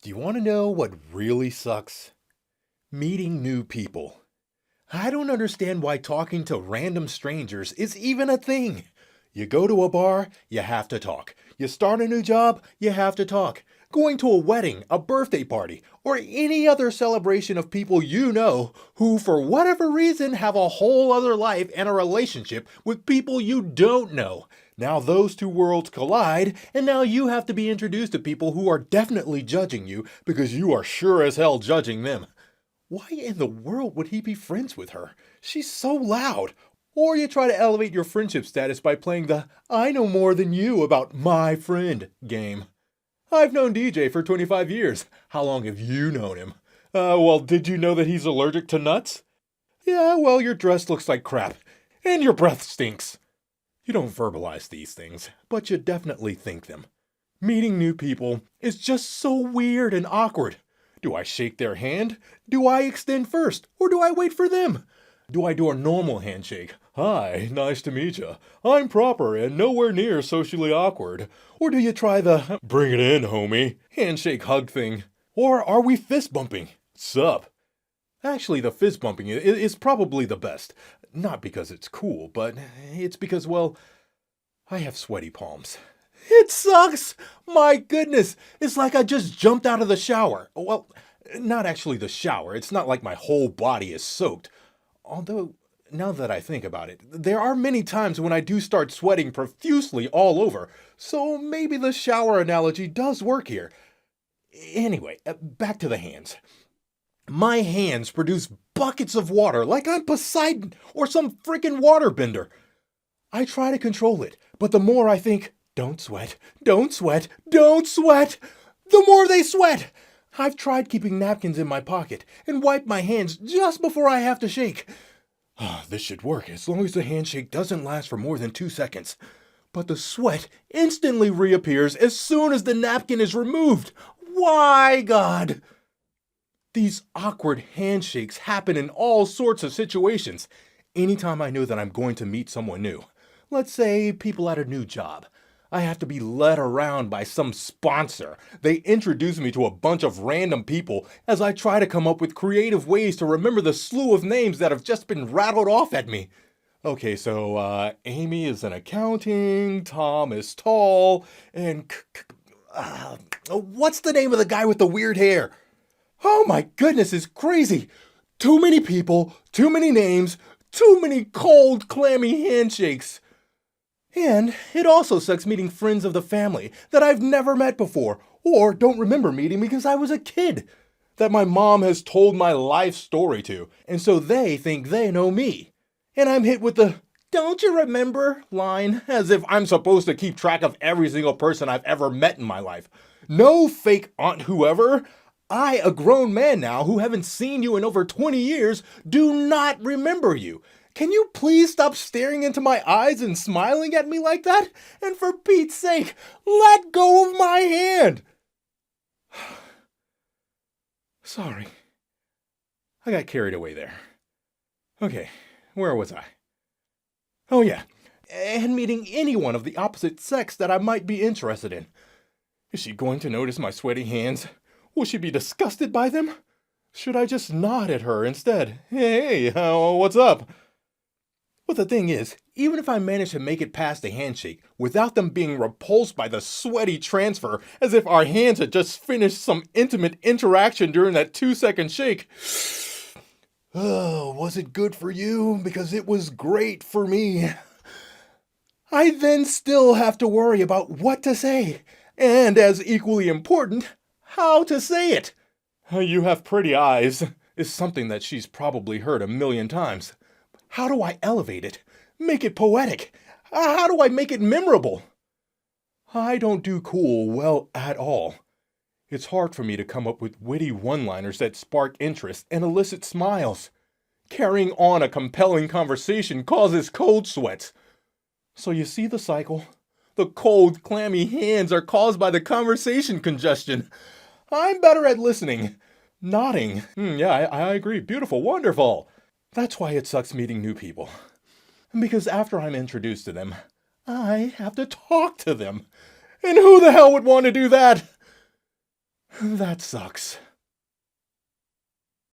Do you want to know what really sucks? Meeting new people. I don't understand why talking to random strangers is even a thing. You go to a bar, you have to talk. You start a new job, you have to talk. Going to a wedding, a birthday party, or any other celebration of people you know who, for whatever reason, have a whole other life and a relationship with people you don't know. Now those two worlds collide, and now you have to be introduced to people who are definitely judging you because you are sure as hell judging them. Why in the world would he be friends with her? She's so loud. Or you try to elevate your friendship status by playing the I know more than you about my friend game. I've known DJ for 25 years. How long have you known him? Well, did you know that he's allergic to nuts? Yeah, well, your dress looks like crap. And your breath stinks. You don't verbalize these things, but you definitely think them. Meeting new people is just so weird and awkward. Do I shake their hand? Do I extend first? Or do I wait for them? Do I do a normal handshake? Hi, nice to meet you. I'm proper and nowhere near socially awkward. Or do you try the bring it in, homie handshake hug thing? Or are we fist bumping? Sup? Actually, the fist bumping is probably the best. Not because it's cool, but it's because, well, I have sweaty palms. It sucks! My goodness! It's like I just jumped out of the shower. Well, not actually the shower. It's not like my whole body is soaked. Although, now that I think about it, there are many times when I do start sweating profusely all over, so maybe the shower analogy does work here. Anyway, back to the hands. My hands produce buckets of water like I'm Poseidon or some frickin' waterbender. I try to control it, but the more I think, don't sweat, don't sweat, don't sweat, the more they sweat. I've tried keeping napkins in my pocket and wipe my hands just before I have to shake. This should work as long as the handshake doesn't last for more than 2 seconds. But the sweat instantly reappears as soon as the napkin is removed. Why, God? These awkward handshakes happen in all sorts of situations. Anytime I know that I'm going to meet someone new. Let's say people at a new job. I have to be led around by some sponsor. They introduce me to a bunch of random people as I try to come up with creative ways to remember the slew of names that have just been rattled off at me. Okay, so Amy is in accounting, Tom is tall, and what's the name of the guy with the weird hair? Oh my goodness, it's crazy. Too many people, too many names, too many cold, clammy handshakes. And it also sucks meeting friends of the family that I've never met before, or don't remember meeting because I was a kid, that my mom has told my life story to, and so they think they know me. And I'm hit with the, don't you remember line, as if I'm supposed to keep track of every single person I've ever met in my life. No fake Aunt Whoever. I, a grown man now who haven't seen you in over 20 years, do not remember you. Can you please stop staring into my eyes and smiling at me like that? And for Pete's sake, let go of my hand! Sorry. I got carried away there. Okay, where was I? Oh yeah, and meeting anyone of the opposite sex that I might be interested in. Is she going to notice my sweaty hands? Will she be disgusted by them? Should I just nod at her instead? Hey, what's up? But the thing is, even if I manage to make it past the handshake without them being repulsed by the sweaty transfer as if our hands had just finished some intimate interaction during that 2-second shake. Oh, was it good for you? Because it was great for me. I then still have to worry about what to say, and as equally important, how to say it. You have pretty eyes is something that she's probably heard a million times. How do I elevate it? Make it poetic? How do I make it memorable? I don't do cool well at all. It's hard for me to come up with witty one-liners that spark interest and elicit smiles. Carrying on a compelling conversation causes cold sweats. So you see the cycle? The cold, clammy hands are caused by the conversation congestion. I'm better at listening. Nodding. Yeah, I agree. Beautiful. Wonderful. That's why it sucks meeting new people. Because after I'm introduced to them, I have to talk to them. And who the hell would want to do that? That sucks.